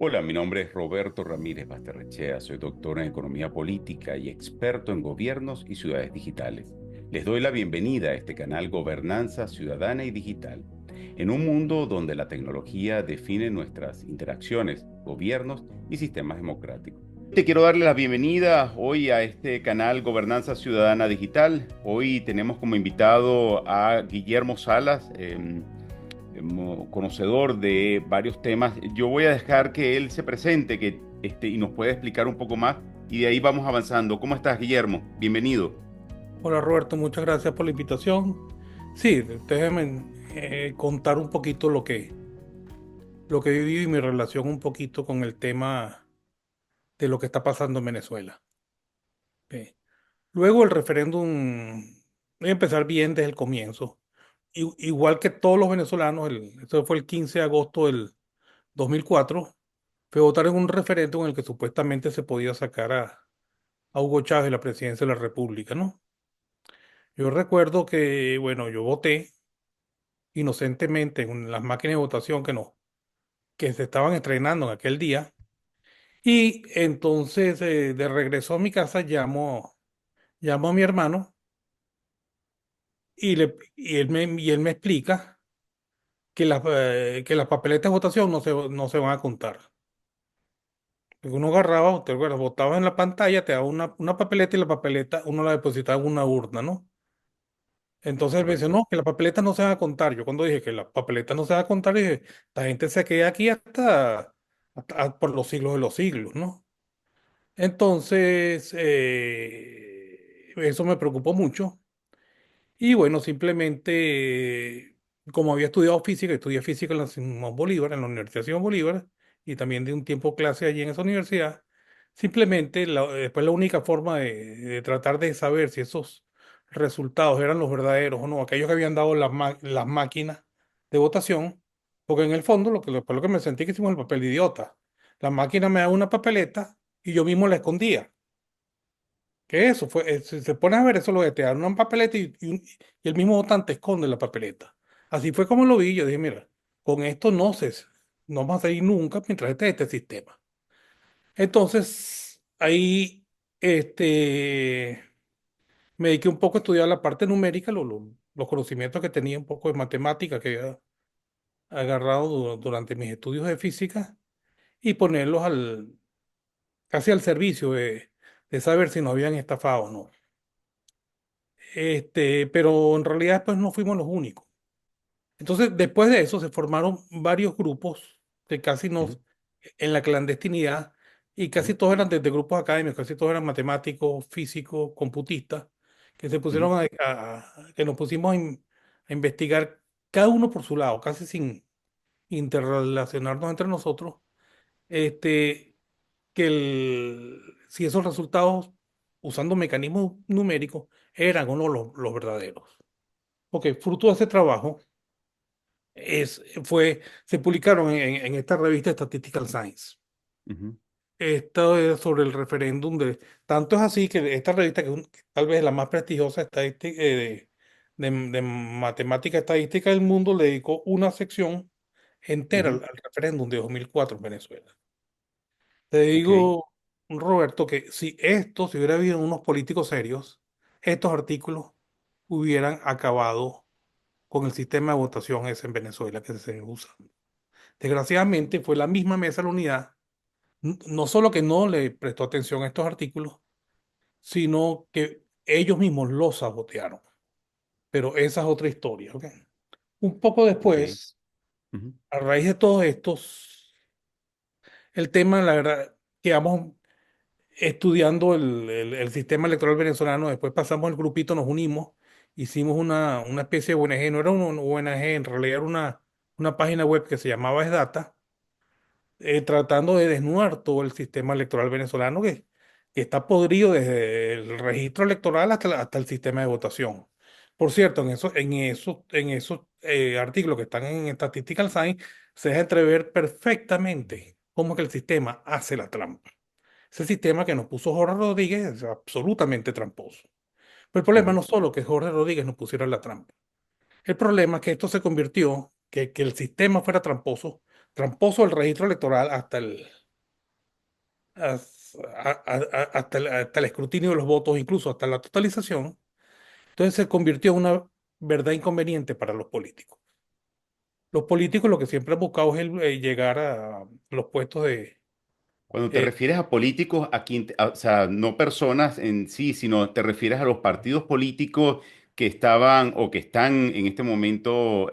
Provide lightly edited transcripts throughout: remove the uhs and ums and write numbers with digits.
Hola, mi nombre es Roberto Ramírez Basterrechea, soy doctor en Economía Política y experto en gobiernos y ciudades digitales. Les doy la bienvenida a este canal Gobernanza Ciudadana y Digital, en un mundo donde la tecnología define nuestras interacciones, gobiernos y sistemas democráticos. Te quiero darle la bienvenida hoy a este canal Gobernanza Ciudadana Digital. Hoy tenemos como invitado a Guillermo Salas, conocedor de varios temas. Yo voy a dejar que él se presente y nos pueda explicar un poco más y de ahí vamos avanzando. ¿Cómo estás, Guillermo? Bienvenido. Hola Roberto, muchas gracias por la invitación. Sí, déjeme contar un poquito lo que he vivido y mi relación un poquito con el tema de lo que está pasando en Venezuela. Ok. Luego el referéndum, voy a empezar bien desde el comienzo. Igual que todos los venezolanos, eso fue el 15 de agosto del 2004, fue votar en un referéndum en el que supuestamente se podía sacar a Hugo Chávez de la presidencia de la República, ¿no? Yo recuerdo que, bueno, yo voté inocentemente en las máquinas de votación que se estaban estrenando en aquel día. Y entonces, de regreso a mi casa, llamo a mi hermano y él me explica que las papeletas de votación no se van a contar. Porque uno agarraba, te acuerdas, votaba en la pantalla, te daba una papeleta y la papeleta uno la depositaba en una urna, ¿no? Entonces él me dice, Correcto. no, que las papeletas no se van a contar. Yo cuando dije que las papeletas no se van a contar, dije, la gente se queda aquí hasta por los siglos de los siglos, ¿no? Entonces, eso me preocupó mucho. Y bueno, simplemente, como había estudiado física, estudié física en la Simón Bolívar, en la Universidad Simón Bolívar, y también di un tiempo clase allí en esa universidad, simplemente después la única forma de tratar de saber si esos resultados eran los verdaderos o no, aquellos que habían dado las máquinas de votación, porque en el fondo después lo que me sentí que hicimos el papel de idiota. La máquina me da una papeleta y yo mismo la escondía. Que eso fue, si se pone a ver eso, lo de te dan una papeleta y el mismo votante esconde la papeleta. Así fue como lo vi. Yo dije, mira, con esto no vamos a salir nunca mientras esté este sistema. Entonces, ahí me dediqué un poco a estudiar la parte numérica, los conocimientos que tenía un poco de matemática que había agarrado durante mis estudios de física y ponerlos casi al servicio de saber si nos habían estafado o no. Pero en realidad pues no fuimos los únicos. Entonces, después de eso se formaron varios grupos que casi Ujú, nos, en la clandestinidad, y casi ujú, todos eran de grupos académicos, casi todos eran matemáticos, físicos, computistas, que se ujú. pusieron que nos pusimos a investigar cada uno por su lado, casi sin interrelacionarnos entre nosotros, este, si esos resultados, usando mecanismos numéricos, eran o no los verdaderos. Ok, fruto de ese trabajo se publicaron en esta revista Statistical Science. Ujú, Esto es sobre el referéndum Tanto es así que esta revista, que tal vez la más prestigiosa de matemática estadística del mundo, le dedicó una sección entera ujú. al referéndum de 2004 en Venezuela. Te Ok, digo, Roberto, que si hubiera habido unos políticos serios, estos artículos hubieran acabado con el sistema de votación ese en Venezuela que se usa. Desgraciadamente fue la misma mesa de la unidad, no solo que no le prestó atención a estos artículos, sino que ellos mismos los sabotearon. Pero esa es otra historia, ¿ok? Un poco ok. después, Ujú, a raíz de todos estos, el tema, la verdad, quedamos estudiando el sistema electoral venezolano. Después pasamos el grupito, nos unimos, hicimos una especie de ONG. No era una ONG, en realidad era una página web que se llamaba Esdata, tratando de desnudar todo el sistema electoral venezolano que está podrido desde el registro electoral hasta el sistema de votación. Por cierto, en esos artículos que están en Statistical Science se deja entrever perfectamente cómo es que el sistema hace la trampa. Ese sistema que nos puso Jorge Rodríguez es absolutamente tramposo. Pero el problema ujú, no solo que Jorge Rodríguez nos pusiera la trampa. El problema es que esto se convirtió, que el sistema fuera tramposo, tramposo el registro electoral hasta el escrutinio de los votos, incluso hasta la totalización. Entonces se convirtió en una verdad inconveniente para los políticos. Los políticos lo que siempre han buscado es llegar a los puestos de... Cuando te eh, refieres a políticos, o sea, no personas en sí, sino te refieres a los partidos políticos que estaban o que están en este momento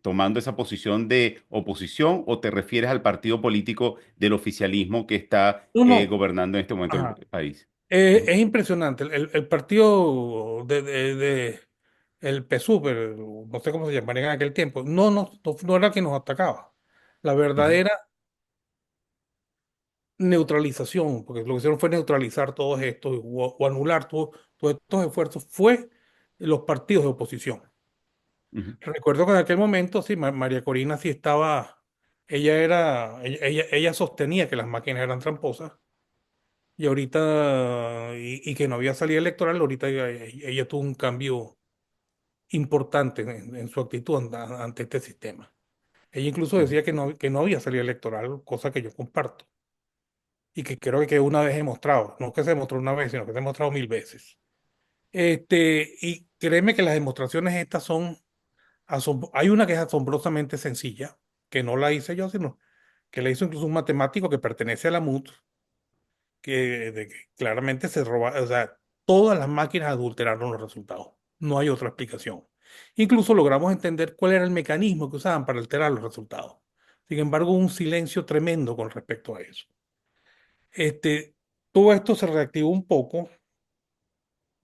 tomando esa posición de oposición, o te refieres al partido político del oficialismo que está no, no. gobernando en este momento el Ajá. país. Ujú, Es impresionante. El partido el PSUV, no sé cómo se llamaría en aquel tiempo, no era quien nos atacaba. La ujú, verdadera neutralización, porque lo que hicieron fue neutralizar todos estos o anular todos estos esfuerzos, fue los partidos de oposición. ujú, Recuerdo que en aquel momento, sí, María Corina sí estaba, ella sostenía que las máquinas eran tramposas y ahorita, y que no había salida electoral, ahorita ella tuvo un cambio importante en su actitud ante este sistema. Ella incluso ujú, decía que no había salida electoral, cosa que yo comparto y que creo que una vez he mostrado, no que se demostró una vez, sino que se ha demostrado 1000 veces. Y créeme que las demostraciones estas son, hay una que es asombrosamente sencilla, que no la hice yo, sino que la hizo incluso un matemático que pertenece a la MUT, que claramente se roba, o sea, todas las máquinas adulteraron los resultados. No hay otra explicación. Incluso logramos entender cuál era el mecanismo que usaban para alterar los resultados. Sin embargo, un silencio tremendo con respecto a eso. Este, todo esto se reactivó un poco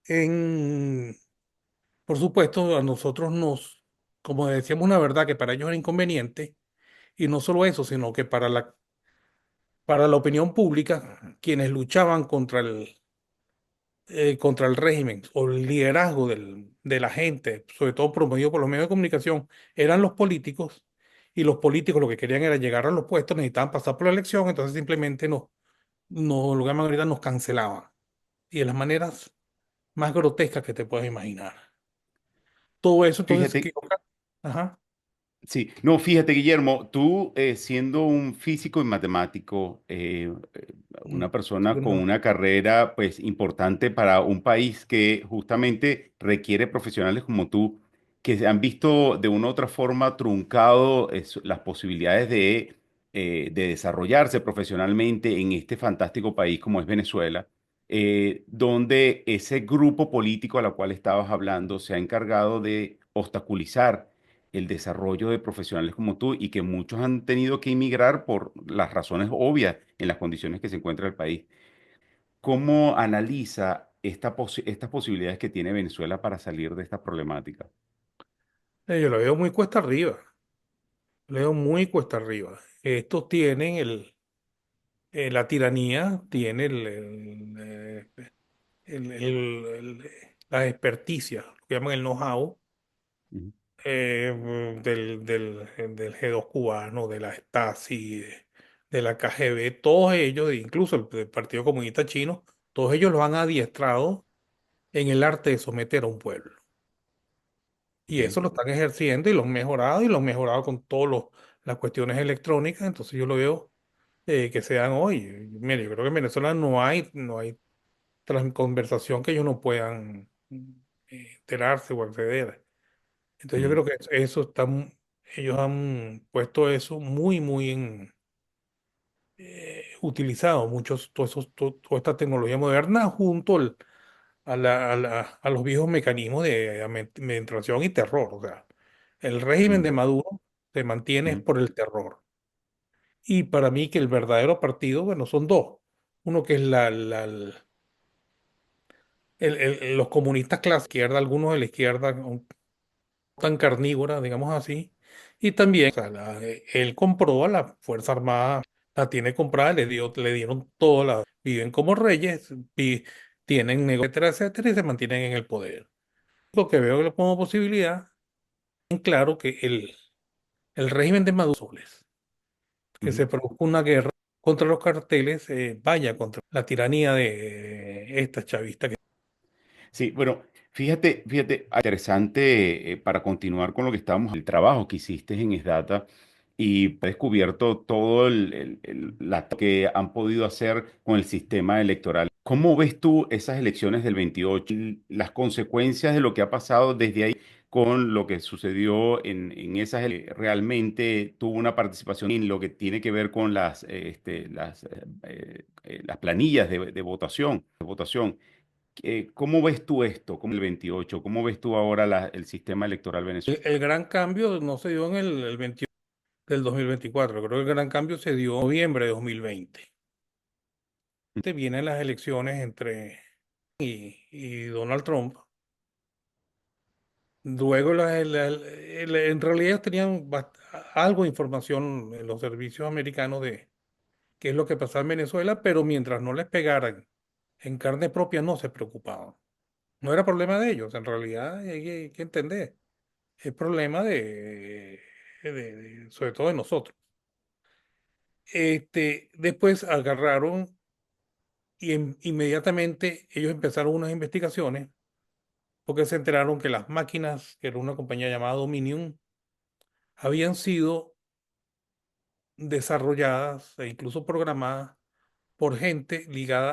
en, por supuesto, a nosotros como decíamos una verdad que para ellos era inconveniente, y no solo eso, sino que para la opinión pública, quienes luchaban contra el régimen o el liderazgo de la gente, sobre todo promovido por los medios de comunicación, eran los políticos, y los políticos lo que querían era llegar a los puestos, necesitaban pasar por la elección, entonces simplemente lo que llaman ahorita nos cancelaban. Y de las maneras más grotescas que te puedes imaginar. Todo eso, entonces, Fíjate. ajá. Sí, no, fíjate, Guillermo, tú siendo un físico y matemático, una Sí, persona con una carrera pues importante para un país que justamente requiere profesionales como tú, que se han visto de una u otra forma truncado las posibilidades de desarrollarse profesionalmente en este fantástico país como es Venezuela, donde ese grupo político a la cual estabas hablando se ha encargado de obstaculizar el desarrollo de profesionales como tú, y que muchos han tenido que emigrar por las razones obvias en las condiciones que se encuentra el país. ¿Cómo analiza estas posibilidades que tiene Venezuela para salir de esta problemática? Yo lo veo muy cuesta arriba, lo veo muy cuesta arriba. Estos tienen la tiranía, tiene la experticia, lo que llaman el know-how, Ujú, del G2 cubano, de la Stasi, de la KGB, todos ellos, incluso el Partido Comunista Chino, todos ellos los han adiestrado en el arte de someter a un pueblo. ok, Y eso lo están ejerciendo y lo han mejorado con todas las cuestiones electrónicas. Entonces yo lo veo que se dan hoy. Mire, yo creo que en Venezuela no hay conversación que ellos no puedan enterarse o acceder. Entonces yo ujú, creo que eso está, ellos han puesto eso muy, muy utilizado, toda esta tecnología moderna junto a los viejos mecanismos de administración y terror. O sea, el régimen ujú, de Maduro se mantiene ujú, por el terror. Y para mí que el verdadero partido, bueno, son dos. Uno que es los comunistas clase izquierda, algunos de la izquierda no tan carnívora, digamos así. Y también, o sea, él compró a la Fuerza Armada, la tiene comprada, le dieron toda viven como reyes, tienen negocios, etcétera, etcétera, y se mantienen en el poder. Lo que veo como posibilidad, en claro que el régimen de Maduro, que ujú. se produzca una guerra contra los carteles, vaya contra la tiranía de esta chavista. Sí, bueno, fíjate, interesante para continuar con lo que estábamos, el trabajo que hiciste en Esdata. y ha descubierto todo la que han podido hacer con el sistema electoral. ¿Cómo ves tú esas elecciones del 28 y las consecuencias de lo que ha pasado desde ahí con lo que sucedió en esas realmente tuvo una participación en lo que tiene que ver con las planillas de votación? ¿Cómo ves tú esto, como el 28? ¿Cómo ves tú ahora el sistema electoral venezolano? El gran cambio no se dio en el 21 del 2024. Creo que el gran cambio se dio en noviembre de 2020. Vienen las elecciones entre y Donald Trump. Luego, en realidad ellos tenían algo de información en los servicios americanos de qué es lo que pasaba en Venezuela, pero mientras no les pegaran en carne propia no se preocupaban. No era problema de ellos, en realidad hay que entender, es problema sobre todo de nosotros. Después agarraron y inmediatamente ellos empezaron unas investigaciones porque se enteraron que las máquinas, que era una compañía llamada Dominion, habían sido desarrolladas e incluso programadas por gente ligada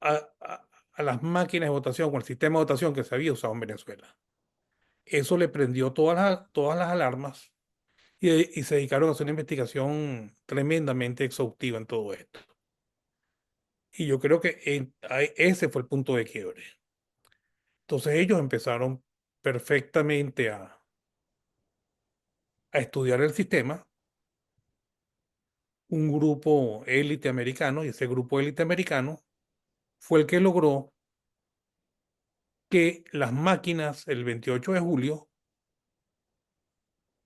a las máquinas de votación o al sistema de votación que se había usado en Venezuela. Eso le prendió todas las alarmas y se dedicaron a hacer una investigación tremendamente exhaustiva en todo esto. Y yo creo que ese fue el punto de quiebre. Entonces ellos empezaron perfectamente a estudiar el sistema, un grupo élite americano, y ese grupo élite americano fue el que logró que las máquinas el 28 de julio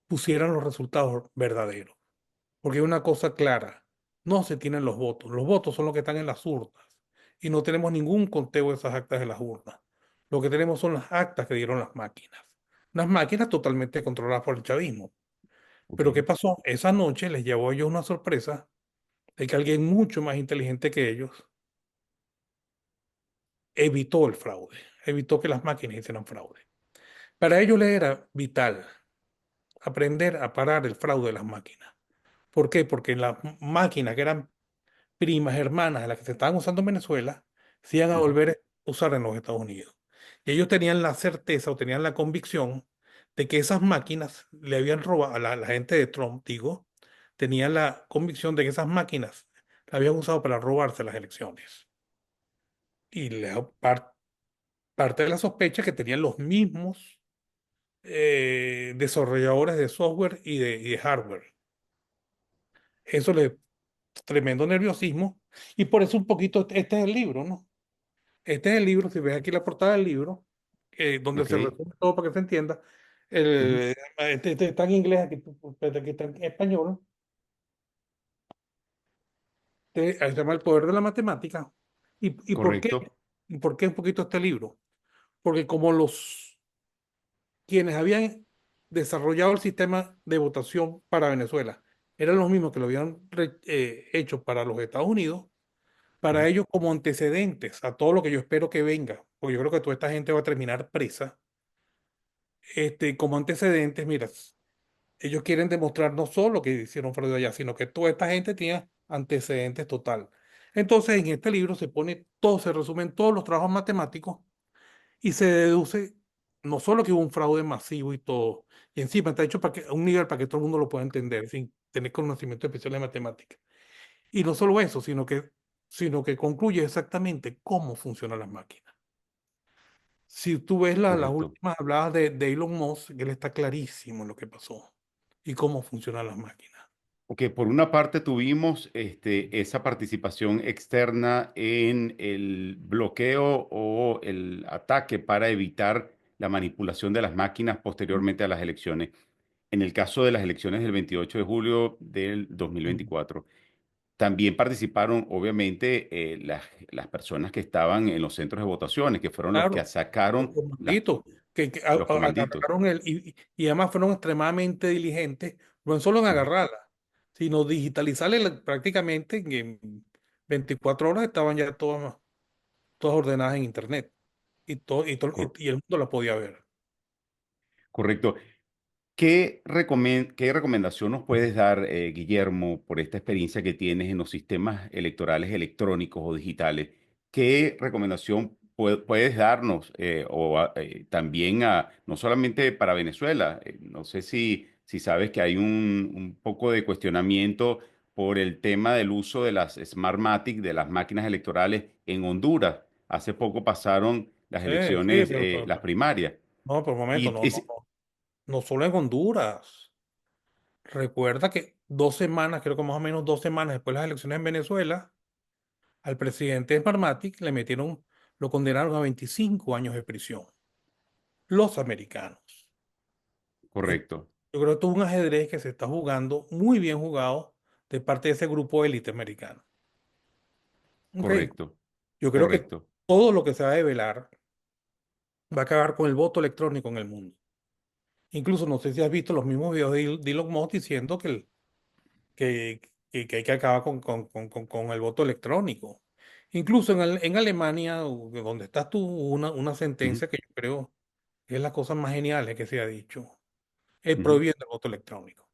pusieran los resultados verdaderos. Porque hay una cosa clara, no se tienen los votos son los que están en las urnas y no tenemos ningún conteo de esas actas de las urnas. Lo que tenemos son las actas que dieron las máquinas. Unas máquinas totalmente controladas por el chavismo. Ok, Pero ¿qué pasó? Esa noche les llevó a ellos una sorpresa de que alguien mucho más inteligente que ellos evitó el fraude, evitó que las máquinas hicieran fraude. Para ellos les era vital aprender a parar el fraude de las máquinas. ¿Por qué? Porque las máquinas que eran primas hermanas de las que se estaban usando en Venezuela se iban a ujú, volver a usar en los Estados Unidos. Y ellos tenían la certeza o tenían la convicción de que esas máquinas le habían robado a la gente de Trump, digo, tenían la convicción de que esas máquinas la habían usado para robarse las elecciones. Y parte de la sospecha que tenían los mismos desarrolladores de software y de hardware. Eso le tremendo nerviosismo y por eso un poquito este es el libro, ¿no? Este es el libro, si ves aquí la portada del libro, donde ok, se resume todo para que se entienda. ujú, Este está en inglés, aquí está en español. Se llama El poder de la matemática. ¿Y por qué? correcto. ¿Y por qué un poquito este libro? Porque como quienes habían desarrollado el sistema de votación para Venezuela eran los mismos que lo habían hecho para los Estados Unidos, para Ujú. ellos como antecedentes a todo lo que yo espero que venga, porque yo creo que toda esta gente va a terminar presa, como antecedentes, mira, ellos quieren demostrar no solo que hicieron fraude allá, sino que toda esta gente tenía antecedentes total. Entonces, en este libro se pone todo, se resumen todos los trabajos matemáticos y se deduce no solo que hubo un fraude masivo y todo, y encima está hecho a un nivel para que todo el mundo lo pueda entender sin tener conocimiento especial de matemáticas. Y no solo eso, sino que concluye exactamente cómo funcionan las máquinas. Si tú ves las Correcto. últimas habladas de Elon Musk, él está clarísimo en lo que pasó y cómo funcionan las máquinas. Ok, por una parte tuvimos esa participación externa en el bloqueo o el ataque para evitar la manipulación de las máquinas posteriormente a las elecciones. En el caso de las elecciones del 28 de julio del Mm. 2024, también participaron, obviamente, las personas que estaban en los centros de votaciones, que fueron los que Claro, los sacaron comanditos los comanditos. agarraron y además fueron extremadamente diligentes, no solo en Ujú. agarrarla, sino digitalizarla prácticamente en 24 horas estaban ya todas ordenadas en Internet y Cor- y el mundo la podía ver. Correcto. ¿Qué recomendación nos puedes dar, Guillermo, por esta experiencia que tienes en los sistemas electorales electrónicos o digitales? ¿Qué recomendación puedes darnos también no solamente para Venezuela? No sé si sabes que hay un poco de cuestionamiento por el tema del uso de las Smartmatic, de las máquinas electorales en Honduras. Hace poco pasaron las Sí, sí, elecciones, las primarias. no, por un momento, no, no, no. No solo en Honduras. Recuerda que 2 semanas, creo que más o menos 2 semanas después de las elecciones en Venezuela, al presidente Smartmatic lo condenaron a 25 años de prisión. Los americanos. En- Correcto, Yo creo que esto es un ajedrez que se está jugando, muy bien jugado, de parte de ese grupo de élite americano. Ok. correcto, Yo creo que correcto. todo lo que se va a develar va a acabar con el voto electrónico en el mundo. Incluso no sé si has visto los mismos videos de Elon Musk diciendo que, que hay que acabar con el voto electrónico. Incluso en Alemania, donde estás tú, una Ujú, sentencia que yo creo que es la cosa más genial que se ha dicho, ujú. prohibiendo el voto electrónico.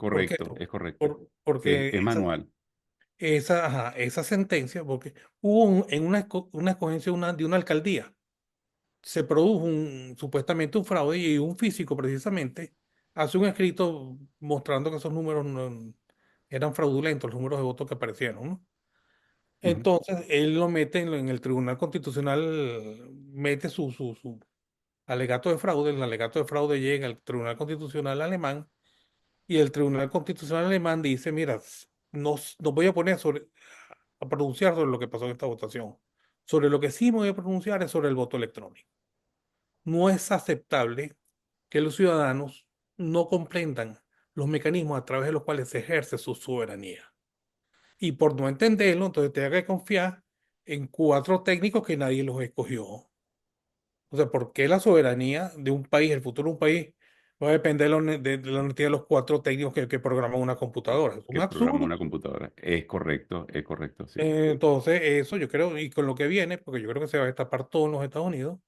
¿Por qué? Correcto, es correcto. Porque Es manual. esa sentencia, porque hubo en una escogencia de una alcaldía, se produjo supuestamente un fraude y un físico precisamente hace un escrito mostrando que esos números eran fraudulentos, los números de votos que aparecieron, ¿no? Ujú, Entonces él lo mete en el Tribunal Constitucional, mete su alegato de fraude, el alegato de fraude llega al Tribunal Constitucional alemán y el Tribunal Constitucional alemán dice, mira, no voy a poner a pronunciar sobre lo que pasó en esta votación. Sobre lo que sí me voy a pronunciar es sobre el voto electrónico. No es aceptable que los ciudadanos no comprendan los mecanismos a través de los cuales se ejerce su soberanía. Y por no entenderlo, entonces tenga que confiar en 4 técnicos que nadie los escogió. O sea, ¿por qué la soberanía de un país, el futuro de un país, va a depender de la honestidad de los 4 técnicos que programan una computadora? Es un que programa absurdo. una computadora. Es correcto, sí. Entonces, eso yo creo, y con lo que viene, porque yo creo que se va a destapar todo en los Estados Unidos,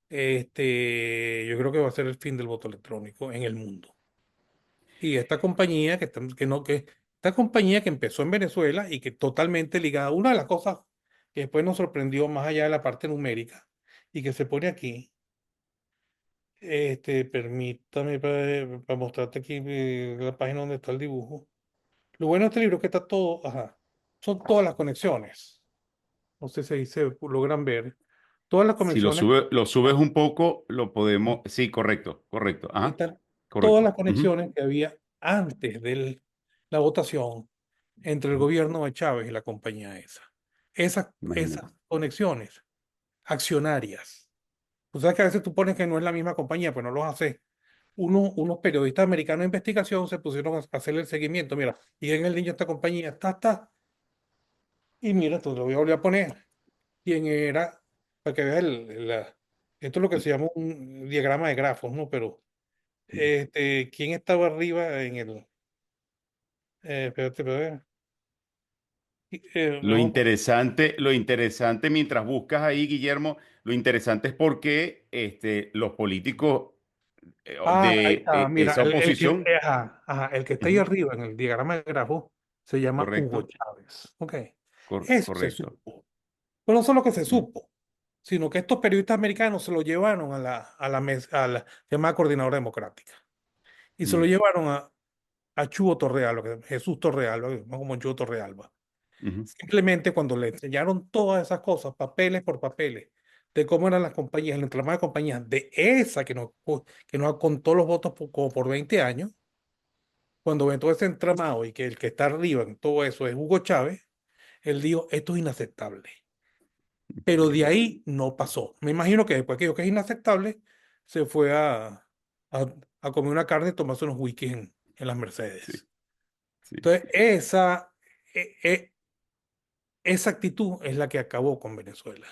yo creo que va a ser el fin del voto electrónico en el mundo. Y esta compañía esta compañía que empezó en Venezuela y que totalmente ligada, una de las cosas que después nos sorprendió más allá de la parte numérica y que se pone aquí, permítame para mostrarte aquí la página donde está el dibujo. Lo bueno de este libro es que está todo, ajá, son todas las conexiones. No sé si ahí se logran ver. Todas las Si conexiones, lo subes un poco, lo podemos. Sí, correcto, correcto. Ajá, están todas correcto. las Ujú, conexiones que había antes de la votación entre el ujú. gobierno de Chávez y la compañía esa. Esas Imagínate. conexiones accionarias. Tú sabes que a veces tú pones que no es la misma compañía, pues no los hace. Unos periodistas americanos de investigación se pusieron a hacerle el seguimiento. Mira, y en el niño esta compañía, está. Y mira, te lo voy a volver a poner. ¿Quién era? Para que veas esto es lo que se llama un diagrama de grafos, ¿no? Pero, ¿quién estaba arriba en espérate, para ver. Vamos. Lo interesante mientras buscas ahí, Guillermo, lo interesante es por qué los políticos Ahí de está. Mira, esa oposición. el que está ahí Ujú, arriba en el diagrama de grafo se llama Hugo correcto, Chávez. Ok. Eso se correcto. supo. Pero no solo que se Ujú, supo, sino que estos periodistas americanos se lo llevaron a la llamada coordinadora democrática. Y se lo ujú, llevaron a Chugo Torrealba, Jesús Torrealba, no como Chugo Torrealba. ujú, Simplemente cuando le enseñaron todas esas cosas, papeles por papeles, de cómo eran las compañías, el entramado de compañías, de esa que nos contó los votos como por 20 años, cuando ven todo ese entramado y que el que está arriba en todo eso es Hugo Chávez, él dijo, esto es inaceptable. Pero de ahí no pasó. Me imagino que después que dijo que es inaceptable, se fue a, a comer una carne y tomarse unos whisky en las sí, Mercedes. sí. Entonces, e- e- esa actitud es la que acabó con Venezuela.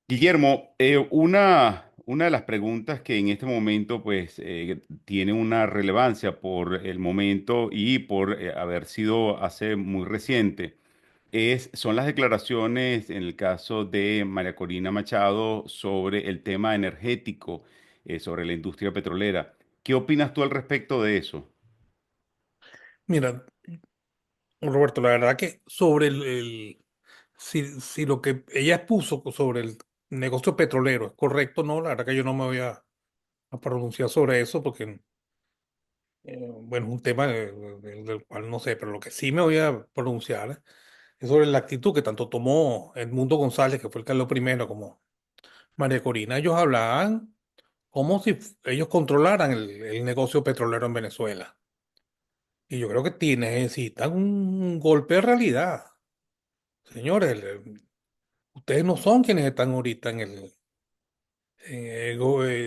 Guillermo, una de las preguntas que en este momento pues tiene una relevancia por el momento y por haber sido hace muy reciente son las declaraciones en el caso de María Corina Machado sobre el tema energético, sobre la industria petrolera. ¿Qué opinas tú al respecto de eso? Mira, Roberto, la verdad que sobre si lo que ella expuso sobre el negocio petrolero es correcto o no, la verdad que yo no me voy a pronunciar sobre eso porque, bueno, es un tema del cual no sé, pero lo que sí me voy a pronunciar es sobre la actitud que tanto tomó Edmundo González, que fue el que habló primero, como María Corina. Ellos hablaban como si ellos controlaran el negocio petrolero en Venezuela. Y yo creo que necesitan un golpe de realidad. Señores, ustedes no son quienes están ahorita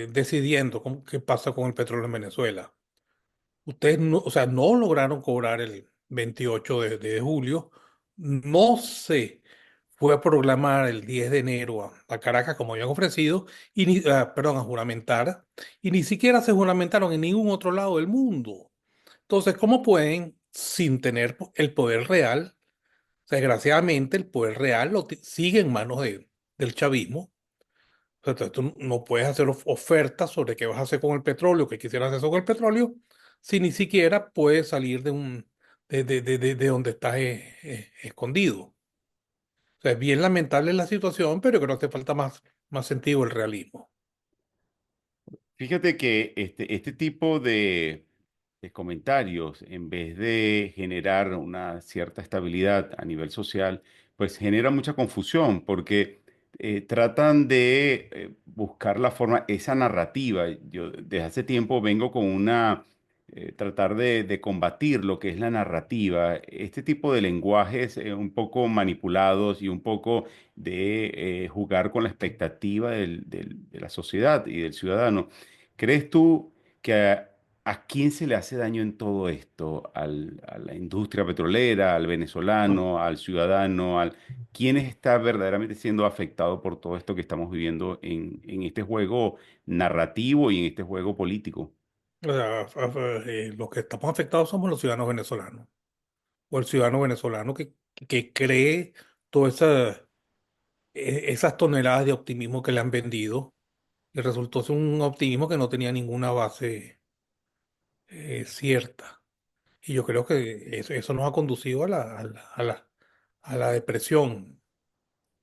decidiendo qué pasa con el petróleo en Venezuela. Ustedes no, o sea, no lograron cobrar el 28 de julio. No se fue a programar el 10 de enero a Caracas como habían ofrecido, perdón, a juramentar, y ni siquiera se juramentaron en ningún otro lado del mundo. Entonces, ¿cómo pueden, sin tener el poder real? Desgraciadamente, el poder real sigue en manos del chavismo. O sea, entonces tú no puedes hacer ofertas sobre qué vas a hacer con el petróleo, qué quisieras hacer con el petróleo, si ni siquiera puedes salir de donde estás escondido. O sea, es bien lamentable la situación, pero creo que hace falta más sentido el realismo. Fíjate que este tipo de comentarios, en vez de generar una cierta estabilidad a nivel social, pues genera mucha confusión porque tratan de buscar la forma, esa narrativa. Yo desde hace tiempo vengo con tratar de combatir lo que es la narrativa, este tipo de lenguajes un poco manipulados y un poco de jugar con la expectativa de la sociedad y del ciudadano. ¿Crees tú que a quién se le hace daño en todo esto? A la industria petrolera, al No, venezolano, al ciudadano, ¿quién está verdaderamente siendo afectado por todo esto que estamos viviendo en este juego narrativo y en este juego político? o sea, los que estamos afectados somos los ciudadanos venezolanos, o el ciudadano venezolano que cree todas esas toneladas de optimismo que le han vendido, y resultó ser un optimismo que no tenía ninguna base cierta. Y yo creo que eso nos ha conducido a la depresión,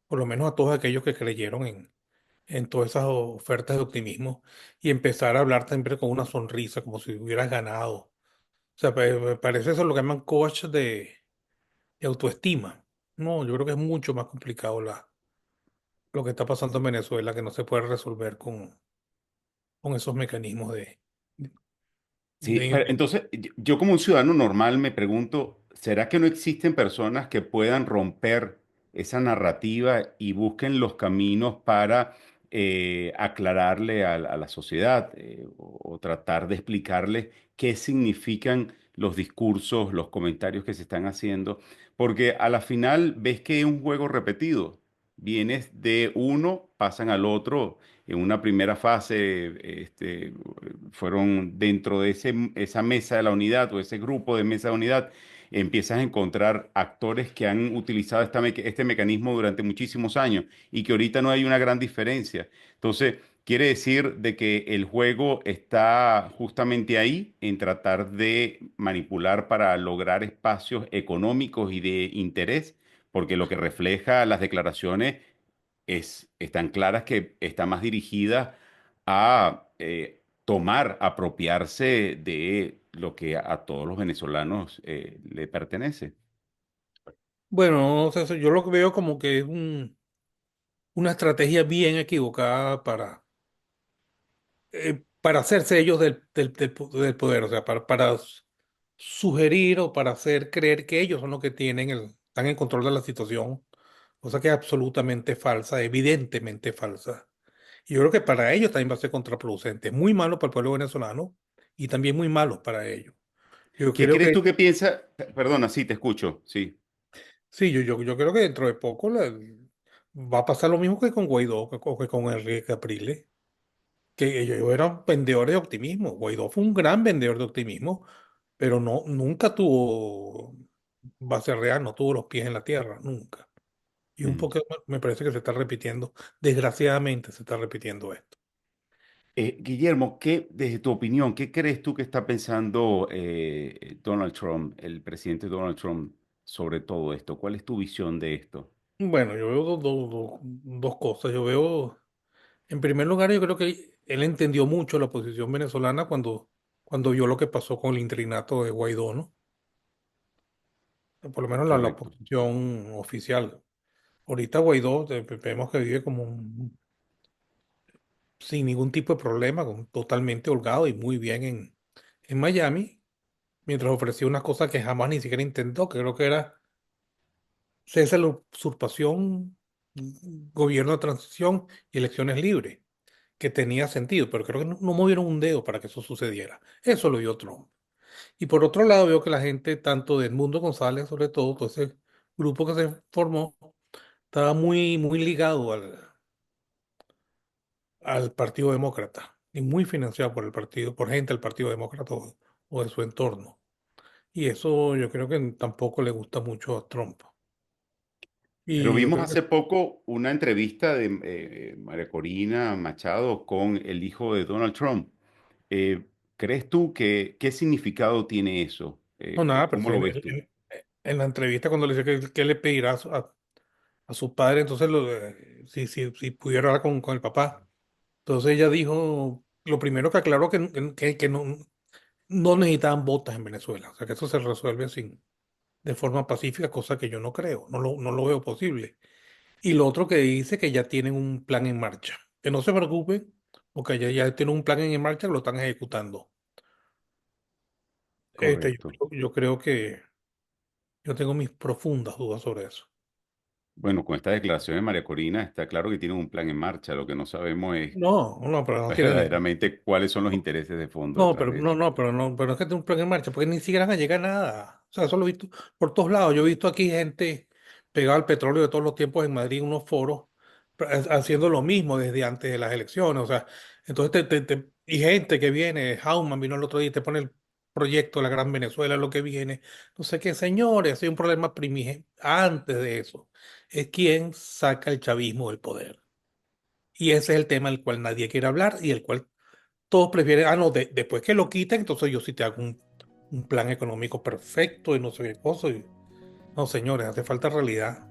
por lo menos a todos aquellos que creyeron en todas esas ofertas de optimismo y empezar a hablar siempre con una sonrisa, como si hubieras ganado. O sea, me parece eso lo que llaman coach de autoestima. No, yo creo que es mucho más complicado lo que está pasando en Venezuela, que no se puede resolver con esos mecanismos Sí, de, pero entonces yo como un ciudadano normal me pregunto, ¿será que no existen personas que puedan romper esa narrativa y busquen los caminos para aclararle a la sociedad o tratar de explicarle qué significan los discursos, los comentarios que se están haciendo? Porque a la final ves que es un juego repetido. Vienes de uno, pasan al otro en una primera fase, fueron dentro de esa mesa de la unidad o ese grupo de mesa de unidad, empiezas a encontrar actores que han utilizado este mecanismo durante muchísimos años y que ahorita no hay una gran diferencia. Entonces, quiere decir de que el juego está justamente ahí en tratar de manipular para lograr espacios económicos y de interés, porque lo que refleja las declaraciones están claras que está más dirigida a tomar, apropiarse de lo que a todos los venezolanos le pertenece. bueno, no sé, yo lo que veo como que es una estrategia bien equivocada para hacerse ellos del poder, o sea, para sugerir o para hacer creer que ellos son los que están en control de la situación, cosa que es absolutamente falsa, evidentemente falsa. Y yo creo que para ellos también va a ser contraproducente, muy malo para el pueblo venezolano y también muy malo para ellos. Yo ¿Qué creo crees que, tú que piensa? Perdona, sí, te escucho, sí. sí, yo creo que dentro de poco va a pasar lo mismo que con Guaidó, que con Enrique Capriles, que ellos eran vendedores de optimismo. Guaidó fue un gran vendedor de optimismo, pero no, nunca tuvo base real, no tuvo los pies en la tierra, nunca. Y un Mm. poco me parece que se está repitiendo, desgraciadamente se está repitiendo esto. Guillermo, desde tu opinión, qué crees tú que está pensando Donald Trump, el presidente Donald Trump, sobre todo esto? ¿Cuál es tu visión de esto? Bueno, yo veo dos cosas. Yo veo, en primer lugar, yo creo que él entendió mucho la posición venezolana cuando vio lo que pasó con el interinato de Guaidó, ¿no? Por lo menos la Correcto. oposición oficial. Ahorita Guaidó vemos que vive como sin ningún tipo de problema, totalmente holgado y muy bien en Miami, mientras ofrecía unas cosas que jamás ni siquiera intentó, que creo que era cese la usurpación, gobierno de transición y elecciones libres, que tenía sentido, pero creo que no movieron un dedo para que eso sucediera. Eso lo vio Trump. Y por otro lado, veo que la gente, tanto de Edmundo González, sobre todo ese grupo que se formó, estaba muy ligado al Partido Demócrata y muy financiado por el partido, por gente del Partido Demócrata o de su entorno. Y eso yo creo que tampoco le gusta mucho a Trump. Pero Y yo vimos creo que hace poco una entrevista de María Corina Machado con el hijo de Donald Trump. Eh, ¿Crees tú que qué significado tiene eso? no, nada, pero ¿Cómo sí, lo ves tú? en la entrevista cuando le dice que le pedirá a su padre, entonces si pudiera hablar con el papá. Entonces ella dijo, lo primero que aclaró que no necesitaban botas en Venezuela, o sea que eso se resuelve así, de forma pacífica, cosa que yo no creo, no lo veo posible. Y lo otro que dice que ya tienen un plan en marcha, que no se preocupen, porque ya tienen un plan en marcha que lo están ejecutando. Correcto. Yo creo que yo tengo mis profundas dudas sobre eso. Bueno, con esta declaración de María Corina está claro que tienen un plan en marcha. Lo que no sabemos es No, pero no tienen ningún. verdaderamente cuáles son los intereses de fondo No, detrás pero de no, eso. no, pero no, pero es que tiene un plan en marcha, porque ni siquiera van a llegar a nada. O sea, eso lo he visto por todos lados. Yo he visto aquí gente pegada al petróleo de todos los tiempos en Madrid, en unos foros, haciendo lo mismo desde antes de las elecciones. O sea, entonces y gente que viene, Hauman vino el otro día y te pone el proyecto de la Gran Venezuela, lo que viene. No sé qué, señores, hay un problema primigenio. Antes de eso, es quien saca el chavismo del poder. Y ese es el tema del cual nadie quiere hablar y el cual todos prefieren, no, después que lo quiten, entonces yo sí te hago un plan económico perfecto y no sé qué cosa. No, señores, hace falta realidad.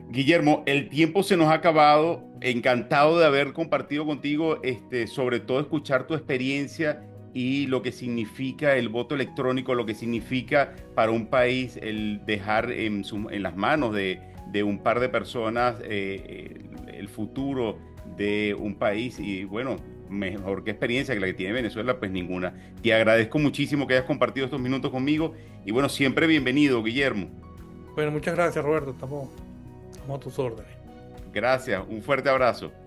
Guillermo, el tiempo se nos ha acabado. Encantado de haber compartido contigo, sobre todo escuchar tu experiencia y lo que significa el voto electrónico, lo que significa para un país el dejar en las manos de un par de personas el futuro de un país. Y bueno, mejor que experiencia que la que tiene Venezuela, pues ninguna. Te agradezco muchísimo que hayas compartido estos minutos conmigo y bueno, siempre bienvenido, Guillermo. Bueno, muchas gracias, Roberto. Estamos a tus órdenes. Gracias, un fuerte abrazo.